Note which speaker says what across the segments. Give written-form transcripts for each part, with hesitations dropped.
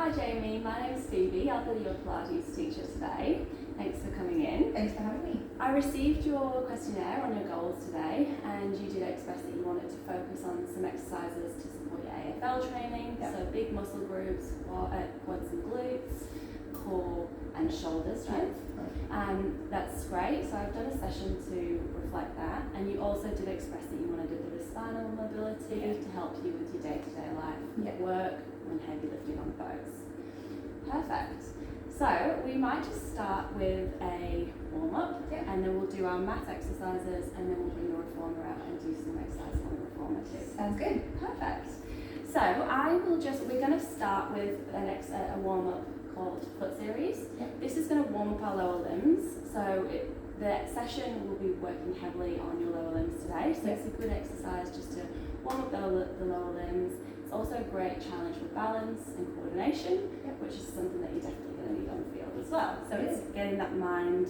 Speaker 1: Hi Jamie, my name is Phoebe. I'll be your Pilates teacher today. Thanks for coming in.
Speaker 2: Thanks for having me.
Speaker 1: I received your questionnaire on your goals today, and you did express that you wanted to focus on some exercises to support your AFL training, so big muscle groups, quads and glutes, core and shoulder strength. That's great. So I've done a session to reflect that, and you also did express that you wanted a bit of spinal mobility to help you with your day-to-day life, work, and heavy lifting on boats. Perfect. So we might just start with a warm-up, and then we'll do our mat exercises, and then we'll bring the reformer out and do some exercises on the reformer too.
Speaker 2: Sounds good.
Speaker 1: Perfect. So we're going to start with a warm-up called foot series. This is going to warm up our lower limbs. So the session will be working heavily on your lower limbs today. So it's a good exercise just to warm up the lower limbs. It's also a great challenge for balance and coordination, which is something that you're definitely going to need on the field as well. So it's getting that mind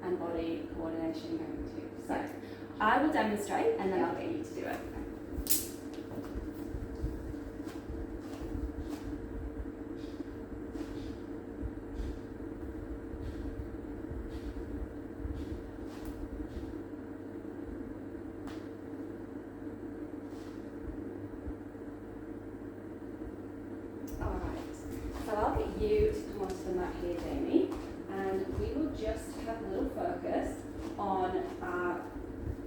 Speaker 1: and body coordination going too. So I will demonstrate and then I'll get you to do it. You to come onto the mat here, Jamie, and we will just have a little focus on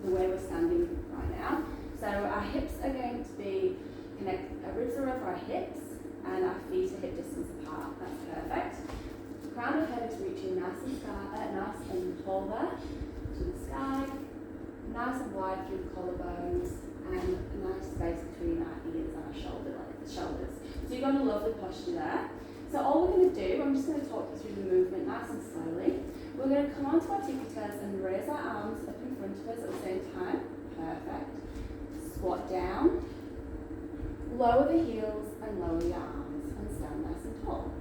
Speaker 1: the way we're standing right now. So our hips are going to be our ribs are over our hips, and our feet are hip distance apart. That's perfect. Crown of head is reaching nice and tall there to the sky, nice and wide through the collarbones, and a nice space between our ears and our shoulders. So you've got a lovely posture there. So all we're going to do, I'm just going to talk you through the movement nice and slowly. We're going to come onto our tippy toes and raise our arms up in front of us at the same time. Perfect. Squat down. Lower the heels and lower your arms and stand nice and tall.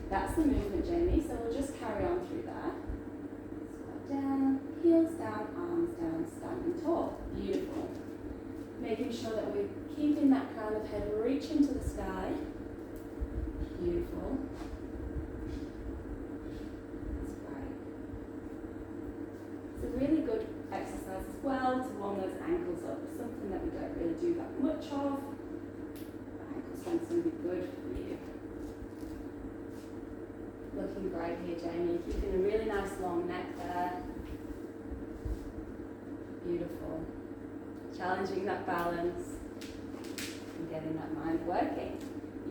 Speaker 1: That's the movement, Jamie. So we'll just carry on through that. Squat down, heels down, arms down, standing tall. Beautiful. Making sure that we're keeping that crown of head reaching to the sky. Beautiful. That's great. It's a really good exercise as well to warm those ankles up. Something that we don't really do that much of. Ankle strength's going to be good for you. Looking great here, Jamie. Keeping a really nice long neck there. Beautiful. Challenging that balance and getting that mind working.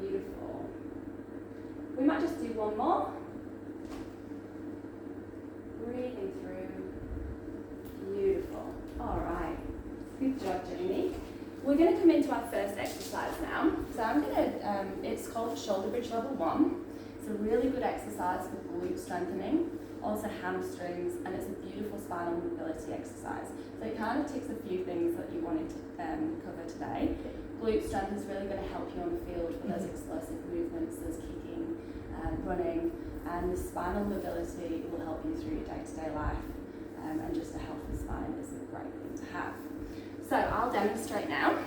Speaker 1: Beautiful. We might just do one more. Breathing through. Beautiful. All right. Good job, Jamie. We're going to come into our first exercise now. So I'm going to, it's called shoulder bridge level 1. It's a really good exercise for glute strengthening, also hamstrings, and it's a beautiful spinal mobility exercise. So it kind of ticks a few things that you wanted to cover today. Glute strength is really going to help you on the field for those explosive movements, those kicking, running, and the spinal mobility will help you through your day-to-day life, and just a healthy spine is a great thing to have. So I'll demonstrate now.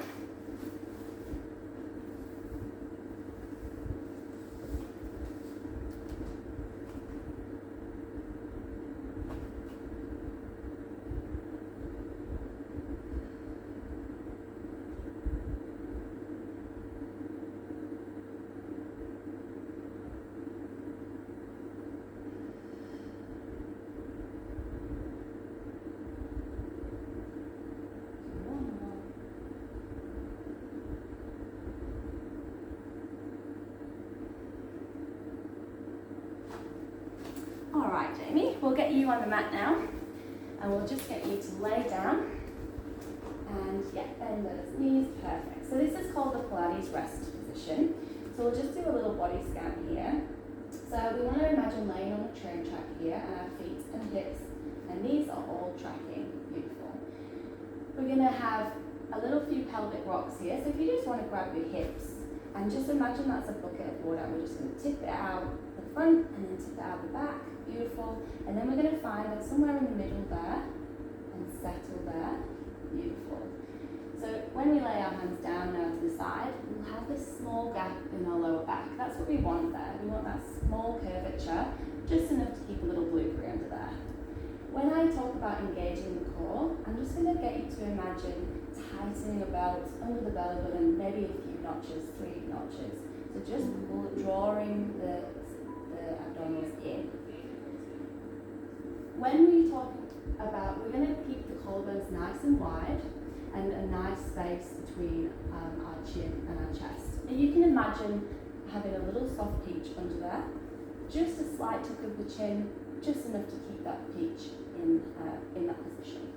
Speaker 1: All right, Jamie, we'll get you on the mat now, and we'll just get you to lay down, and bend those knees, perfect. So this is called the Pilates rest position. So we'll just do a little body scan here. So we want to imagine laying on a train track here, and our feet and hips and knees are all tracking, beautiful. We're gonna have a little few pelvic rocks here, so if you just want to grab your hips, and just imagine that's a bucket of water, we're just gonna tip it out the front, and then tip it out the back. Beautiful. And then we're going to find it somewhere in the middle there and settle there. Beautiful. So So when we lay our hands down now to the side, we'll have this small gap in our lower back. That's what we want there. We want that small curvature, just enough to keep a little glute under there. When I talk about engaging the core, I'm just going to get you to imagine tightening a belt under the belly button, maybe a few notches, 3 notches. So just drawing the abdominals in. When we talk about, we're going to keep the collarbones nice and wide and a nice space between our chin and our chest. And you can imagine having a little soft peach under there, just a slight tuck of the chin, just enough to keep that peach in that position.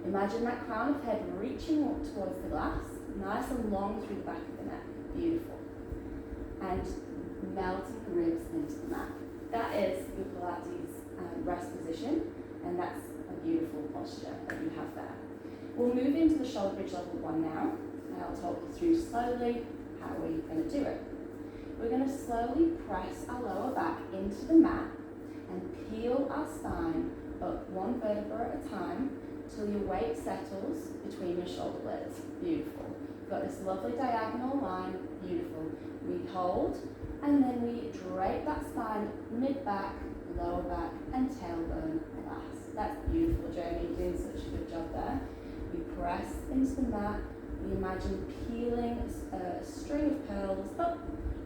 Speaker 1: Imagine that crown of head reaching up towards the glass, nice and long through the back of the neck. Beautiful. And melting the ribs into the mat. That is your Pilates rest position, and that's a beautiful posture that you have there. We'll move into the shoulder bridge level 1 now, and I'll talk you through slowly how we're going to do it. We're going to slowly press our lower back into the mat and peel our spine up 1 vertebra at a time till your weight settles between your shoulder blades. Beautiful. We've got this lovely diagonal line. Beautiful. We hold, and then we drape that spine mid-back, lower back, and tailbone last. That's beautiful, Jeremy. You're doing such a good job there. We press into the mat. We imagine peeling a string of pearls up.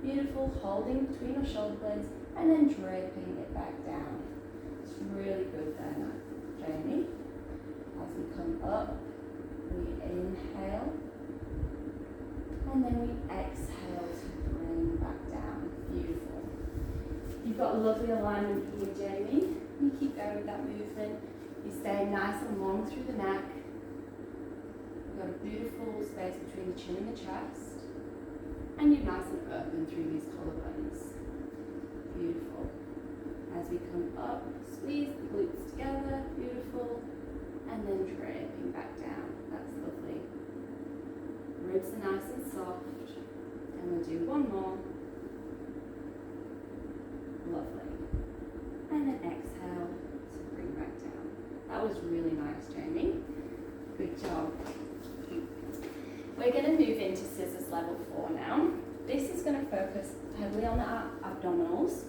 Speaker 1: Beautiful, holding between our shoulder blades, and then draping it back down. It's really good there now, Jamie. As we come up, we inhale, and then we exhale to bring back down. Beautiful. You've got a lovely alignment here, Jamie. You keep going with that movement. You stay nice and long through the neck. You've got a beautiful space between the chin and the chest. And you're nice and open through these collarbones. Beautiful. As we come up, squeeze the glutes together. Beautiful. And then draping back down. That's lovely. Ribs are nice and soft. And we'll do 1 more. Lovely. And then exhale to bring back down. That was really nice, Jamie. Good job. We're going to move into scissors level 4 now. This is going to focus heavily on the abdominals.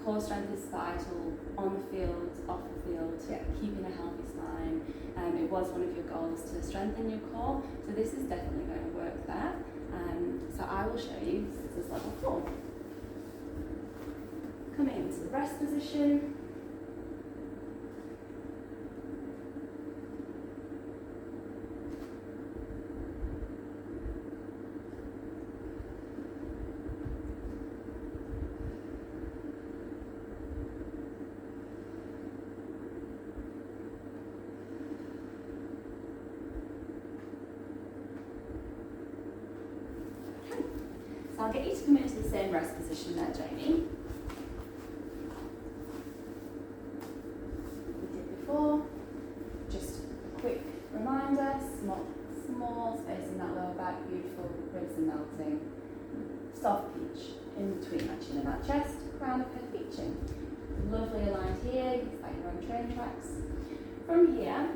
Speaker 1: Core strength is vital on the field, off the field, keeping a healthy spine. It was one of your goals to strengthen your core, so this is definitely going to work there. So I will show you scissors level 4. Coming into the rest position. So I'll get you to come into the same rest position there, Jamie. We did before. Just a quick reminder, small space in that lower back, beautiful, ribs are melting. Soft peach in between our chin and our chest, crown of head reaching. Lovely aligned here, it's like you're on train tracks. From here,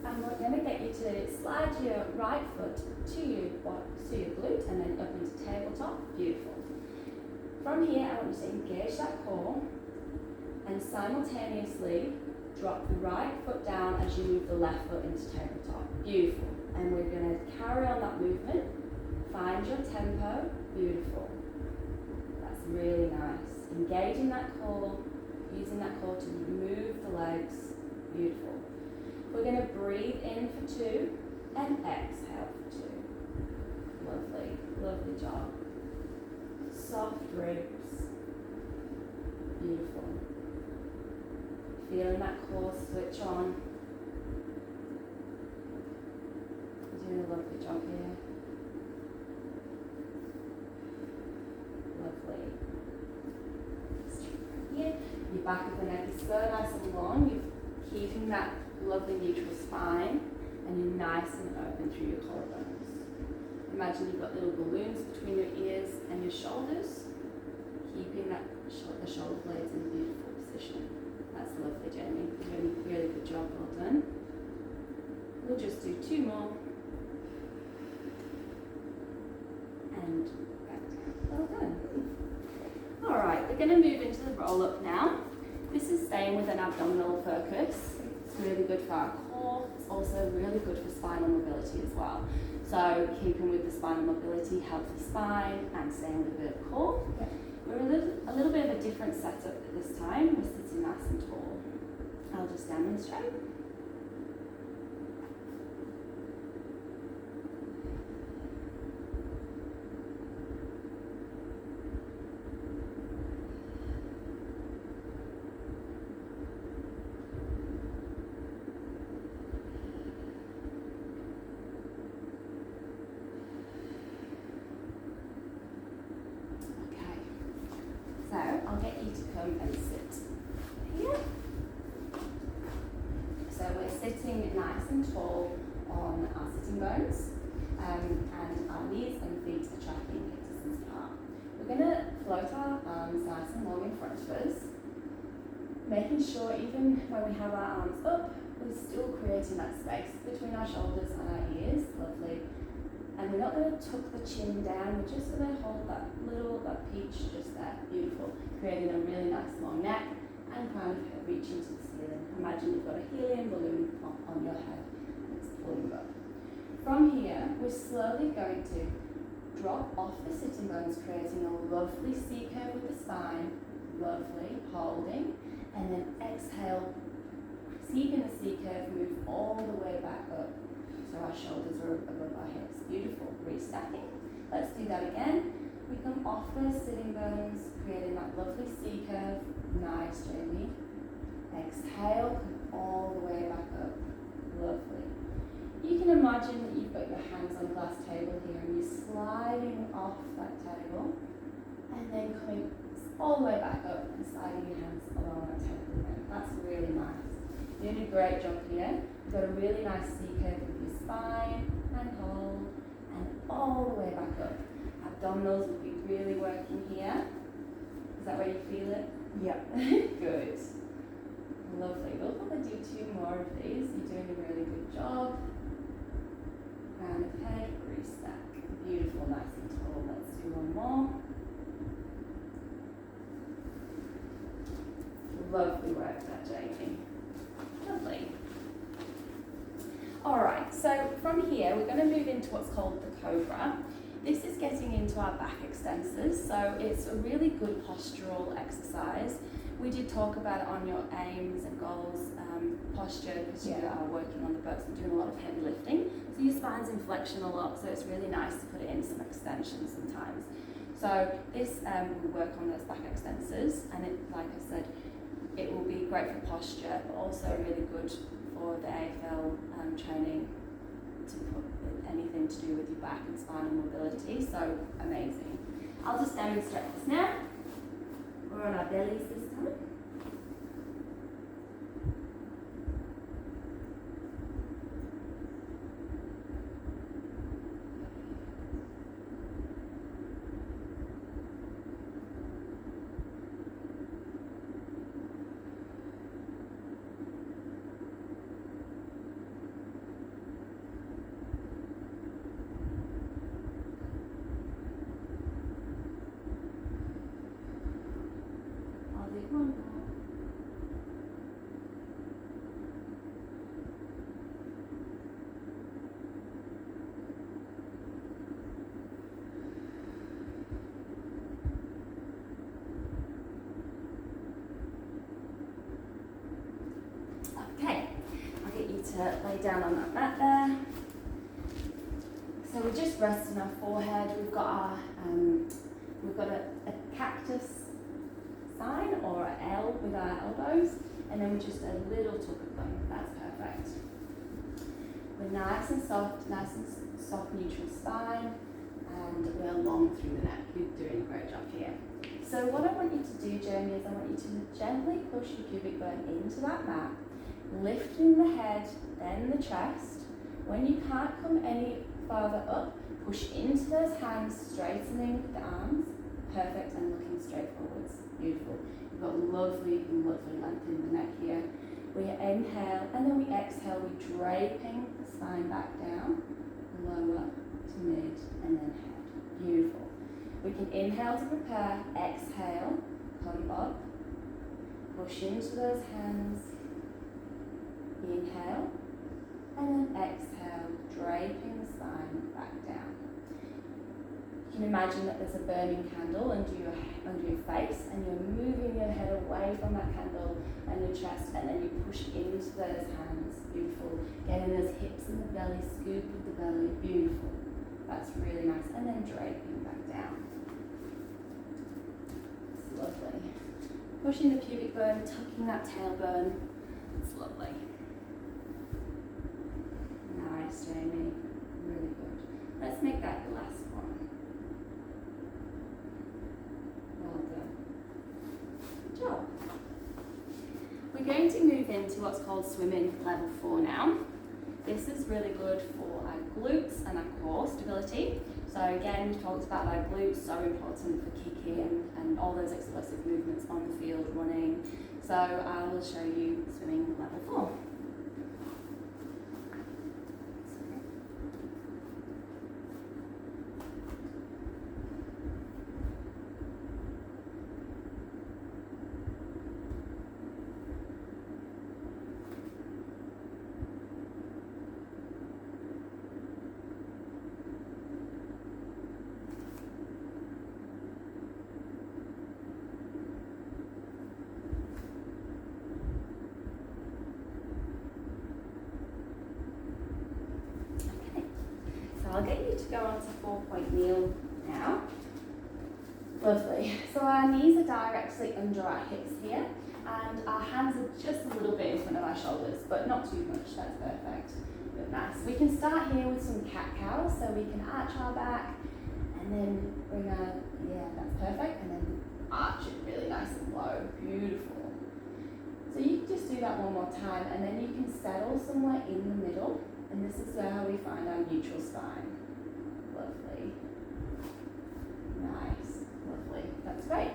Speaker 1: I'm going to get you to slide your right foot to your glute and then up into tabletop. Beautiful. From here, I want you to engage that core and simultaneously drop the right foot down as you move the left foot into tabletop. Beautiful. And we're going to carry on that movement. Find your tempo. Beautiful. That's really nice. Engaging that core, using that core to move the legs. Beautiful. We're going to breathe in for 2 and exhale for 2. Lovely, lovely job. Soft ribs. Beautiful. Feeling that core switch on. You're doing a lovely job here. Lovely. Here, your back of the neck is so nice and long. You're keeping that lovely neutral spine, and you're nice and open through your collarbones. Imagine you've got little balloons between your ears and your shoulders, keeping that the shoulder blades in a beautiful position. That's lovely, Jamie. Really, really good job. Well done. We'll just do 2 more. going to move into the roll up now. This is staying with an abdominal focus. It's really good for our core. It's also really good for spinal mobility as well. So keeping with the spinal mobility, healthy spine, and staying with a bit of core. We're a little bit of a different setup this time. We're sitting nice and tall. I'll just demonstrate. So I'll get you to come and sit here. So we're sitting nice and tall on our sitting bones, and our knees and feet are tracking hip distance apart. We're going to float our arms nice and long in front of us, making sure even when we have our arms up, we're still creating that space between our shoulders and our ears. Lovely. And we're not going to tuck the chin down, we're just going to hold that peach just there. Beautiful. Creating a really nice long neck and kind of reaching to the ceiling. Imagine you've got a helium balloon on your head and it's pulling up. From here, we're slowly going to drop off the sitting bones, creating a lovely C curve with the spine. Lovely. Holding. And then exhale. Keeping the C curve, move all the way back up. So our shoulders are above our hips. Beautiful. Restacking. Let's do that again. We come off those sitting bones, creating that lovely C curve. Nice, Jamie. Exhale, come all the way back up. Lovely. You can imagine that you've got your hands on a glass table here and you're sliding off that table and then coming all the way back up and sliding your hands along that table again. That's really nice. You're doing a great job here. You've got a really nice C curve with your spine and hold and all the way back up. Abdominals will be really working here. Is that where you feel it? Yep. Good. Lovely. We'll probably do 2 more of these. You're doing a really good job. Round of head, restack. Beautiful, nice and tall. Let's do 1 more. Lovely work there, Jamie. Lovely. Alright, so from here we're going to move into what's called the cobra. This is getting into our back extensors, so it's a really good postural exercise. We did talk about it on your aims and goals posture because you are working on the boats and doing a lot of heavy lifting. So your spine's in flexion a lot, so it's really nice to put it in some extensions sometimes. So this will work on those back extensors, and it, like I said, it will be great for posture, but also really good for the AFL training to put anything to do with your back and spinal mobility. So amazing. I'll just demonstrate this now. We're on our bellies this time. To lay down on that mat there. So we're just resting our forehead. We've got a cactus sign or an L with our elbows, and then we're just a little tuck of them. That's perfect. We're nice and soft neutral spine, and we're long through the neck. You're doing a great job here. So what I want you to do, Jamie, is I want you to gently push your pubic bone into that mat, lifting the head, then the chest. When you can't come any farther up, push into those hands, straightening the arms. Perfect, and looking straight forwards. Beautiful. You've got lovely length in the neck here. We inhale, and then we exhale. We're draping the spine back down, lower to mid, and then head. Beautiful. We can inhale to prepare, exhale, come push into those hands. Inhale, and then exhale, draping the spine back down. You can imagine that there's a burning candle under your face, and you're moving your head away from that candle and your chest, and then you push into those hands. Beautiful. Getting those hips and the belly, scoop with the belly. Beautiful. That's really nice. And then draping back down. It's lovely. Pushing the pubic bone, tucking that tailbone. It's lovely. Nice, Jamie. Really good. Let's make that the last one. Well done. Good job. We're going to move into what's called swimming level 4 now. This is really good for our glutes and our core stability. So again, we've talked about our glutes, so important for kicking and all those explosive movements on the field, running. So I will show you swimming level 4. I'll get you to go on to 4-point kneel now. Lovely. So our knees are directly under our hips here, and our hands are just a little bit in front of our shoulders, but not too much. That's perfect. But nice. We can start here with some cat-cows, so we can arch our back, and then bring our, that's perfect, and then arch it really nice and low. Beautiful. So you can just do that one more time, and then you can settle somewhere in the middle. And this is where we find our neutral spine. Lovely. Nice. Lovely. That's great.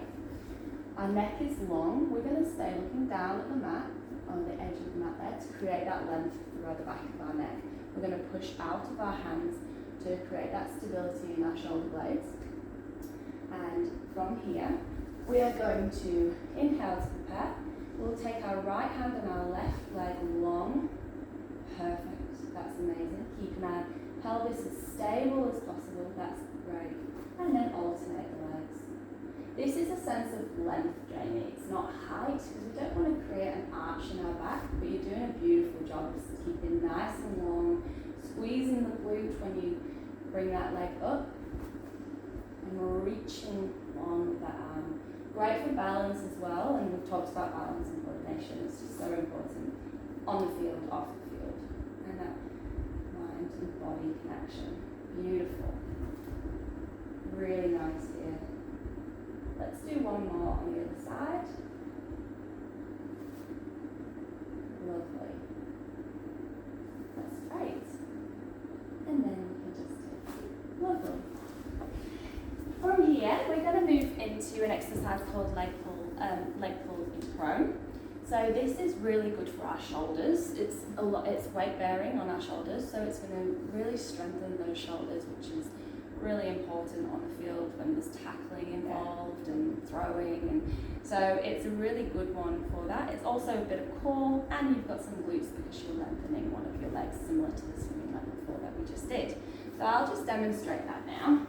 Speaker 1: Our neck is long. We're going to stay looking down at the mat, on the edge of the mat there, to create that length throughout the back of our neck. We're going to push out of our hands to create that stability in our shoulder blades. And from here, we are going to inhale to prepare. We'll take our right hand and our left leg long. Perfect. That's amazing. Keeping our pelvis as stable as possible. That's great. And then alternate the legs. This is a sense of length, Jamie. It's not height, because we don't want to create an arch in our back, but you're doing a beautiful job of keeping nice and long, squeezing the glute when you bring that leg up, and reaching long with that arm. Great for balance as well, and we've talked about balance and coordination. It's just so important on the field, off the field, and that mind and body connection. Beautiful. Really nice here. Let's do one more on the other side. Lovely. That's great. And then we can just do lovely. From here, we're going to move into an exercise called leg pull in prone. So this is really good for our shoulders. It's weight bearing on our shoulders, so it's going to really strengthen those shoulders, which is really important on the field when there's tackling involved and throwing, and so it's a really good one for that. It's also a bit of core, and you've got some glutes because you're lengthening one of your legs, similar to the swimming leg before that we just did. So I'll just demonstrate that now.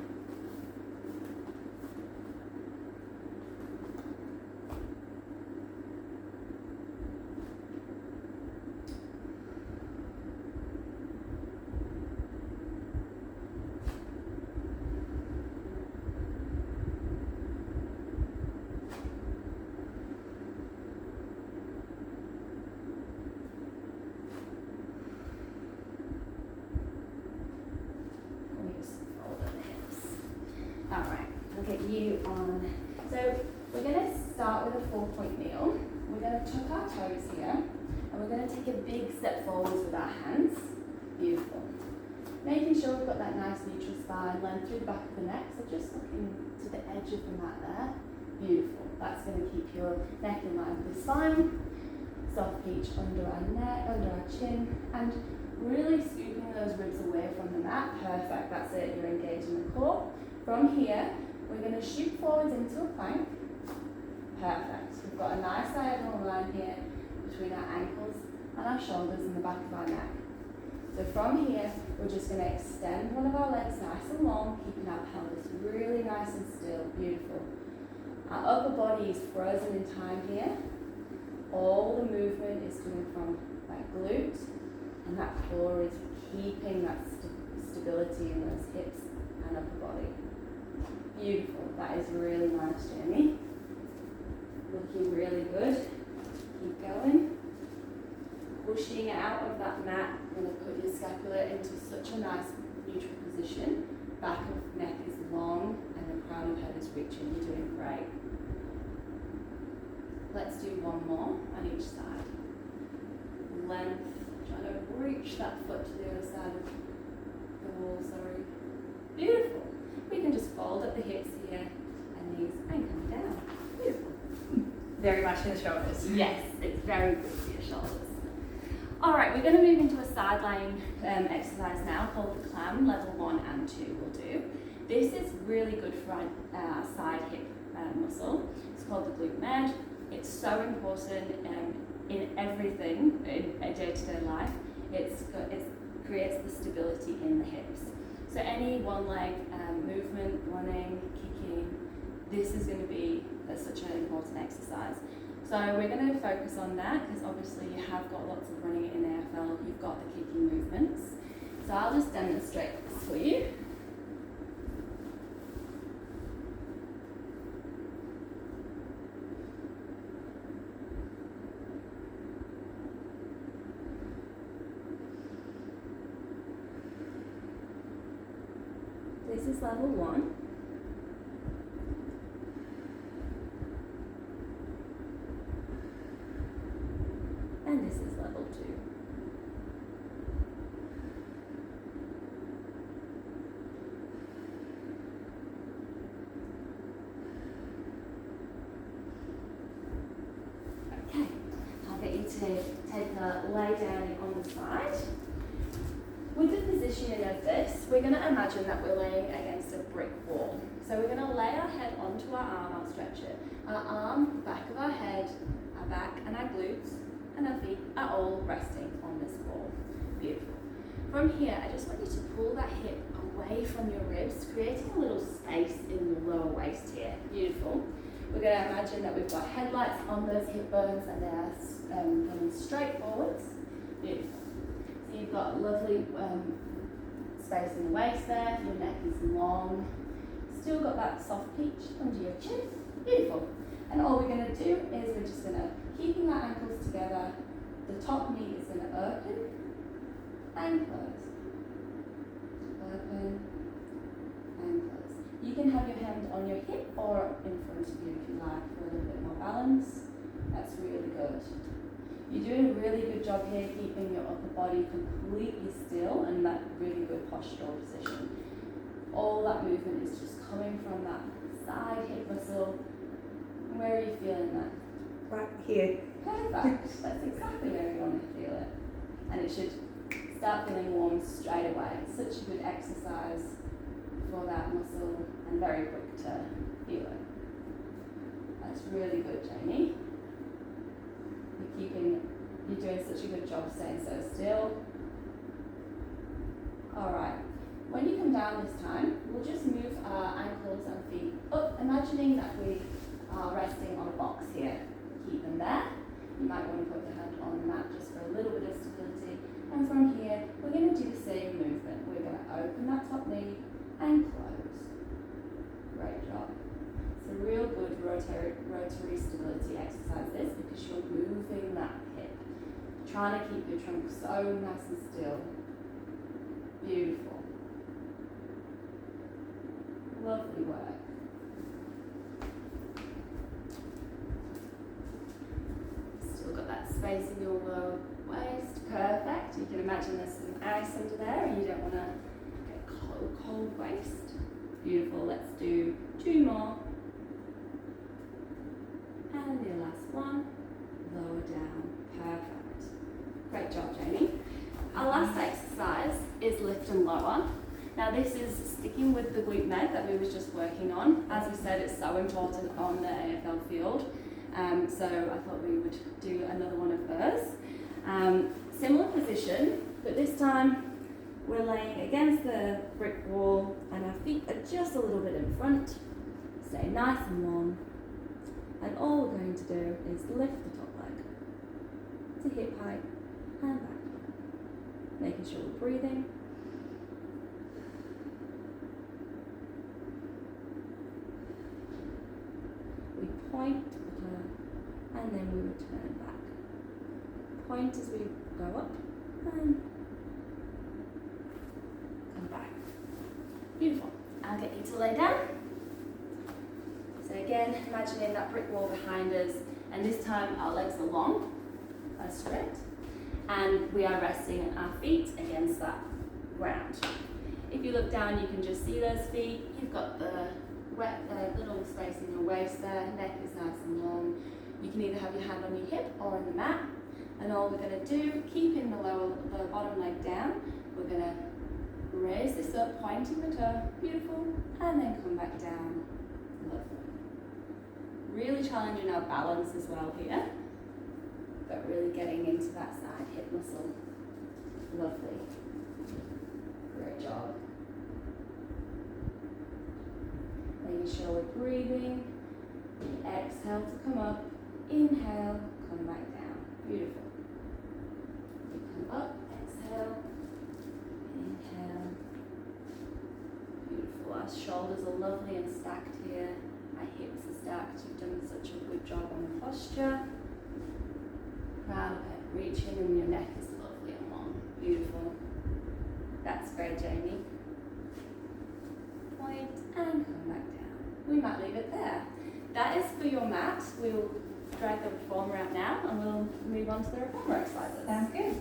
Speaker 1: You on. So we're going to start with a 4-point kneel. We're going to tuck our toes here, and we're going to take a big step forwards with our hands. Beautiful. Making sure we've got that nice neutral spine, length through the back of the neck. So just looking to the edge of the mat there. Beautiful. That's going to keep your neck in line with the spine. Soft reach under our neck, under our chin, and really scooping those ribs away from the mat. Perfect. That's it. You're engaging the core. From here, we're going to shoot forwards into a plank. Perfect. We've got a nice diagonal line here between our ankles and our shoulders and the back of our neck. So from here, we're just going to extend one of our legs nice and long, keeping our pelvis really nice and still. Beautiful. Our upper body is frozen in time here. All the movement is coming from that glute, and that core is keeping that stability in those hips and upper body. Beautiful. That is really nice, Jamie. Looking really good. Keep going. Pushing out of that mat, you're going to put your scapula into such a nice neutral position. Back of neck is long and the crown of head is reaching. You're doing great. Let's do one more on each side. Length, trying to reach that foot to the other side of the wall, sorry. Beautiful. We can just fold up the hips here and knees and come down. Beautiful.
Speaker 2: Very much in the shoulders.
Speaker 1: Yes, it's very good for your shoulders. Alright, we're going to move into a side laying exercise now called the clam, level 1 and 2 we'll do. This is really good for our side hip muscle. It's called the glute med. It's so important in everything, in a day-to-day life. It creates the stability in the hips. So any one leg movement, running, kicking, this is going to be such an important exercise. So we're going to focus on that because obviously you have got lots of running in AFL, you've got the kicking movements. So I'll just demonstrate this for you. This is level 1. And this is level 2. Okay, I'll get you to take a lay down on the side. With the positioning of this, we're going to imagine that we're laying against a brick wall. So we're going to lay our head onto our arm, I'll stretch it. Our arm, back of our head, our back and our glutes and our feet are all resting on this wall. Beautiful. From here, I just want you to pull that hip away from your ribs, creating a little space in your lower waist here. Beautiful. We're going to imagine that we've got headlights on those hip bones and they're coming straight forwards. Beautiful. So you've got lovely space in the waist there, your neck is long. Still got that soft peach under your chin. Beautiful. And all we're going to do is we're just going to, keeping our ankles together, the top knee is going to open and close. Open and close. You can have your hand on your hip or in front of you if you like for a little bit more balance. That's really good. You're doing a really good job here keeping your upper body completely still and that really good postural position. All that movement is just coming from that side hip muscle. Where are you feeling that?
Speaker 2: Right here.
Speaker 1: Perfect. That's exactly where you want to feel it. And it should start feeling warm straight away. Such a good exercise for that muscle and very quick to feel it. That's really good, Jamie. You're doing such a good job staying so still. Alright, when you come down this time, we'll just move our ankles and feet up, imagining that we are resting on a box here. Keep them there. You might want to put the hand on the mat just for a little bit of stability. And from here, we're going to do the same movement. We're going to open that top knee and close. Great job. It's a real good rotary stability exercise this because you're moving that hip. Trying to keep your trunk so nice and still. Beautiful. Lovely work. Still got that space in your lower waist. Perfect. You can imagine there's some ice under there and you don't want to get cold waist. Beautiful. Let's do 2 more. And the last one. Lower down. Perfect. Great job, Jamie. Our last exercise is lift and lower. Now this is sticking with the glute med that we were just working on. As we said, it's so important on the AFL field. so I thought we would do another one of those. Similar position, but this time we're laying against the brick wall and our feet are just a little bit in front. Stay nice and long. And all we're going to do is lift the top leg to hip height and back. Making sure we're breathing. We point and then we return back. Point as we go up and come back. Beautiful. I'll get you to lay down. So again, imagining that brick wall behind us, and this time our legs are long, are straight, and we are resting our feet against that ground. If you look down, you can just see those feet. You've got the little space in your waist there, neck is nice and long. You can either have your hand on your hip or on the mat. And all we're going to do, keeping the bottom leg down, we're going to raise this up, pointing the toe, beautiful, and then come back down, lovely. Really challenging our balance as well here, but really getting into that side hip muscle, lovely. Great job. Making sure we're breathing. Exhale to come up. Inhale, come back down. Beautiful. We come up, exhale, inhale. Beautiful. Our shoulders are lovely and stacked here. Our hips are stacked. You've done such a good job on the posture. Proud of it. Reaching, and your neck is lovely and long. Beautiful. That's great, Jamie. Point and come back down. We might leave it there. That is for your mat. We'll drag the reformer out now and we'll move on to the reformer exercises.
Speaker 2: Sounds good.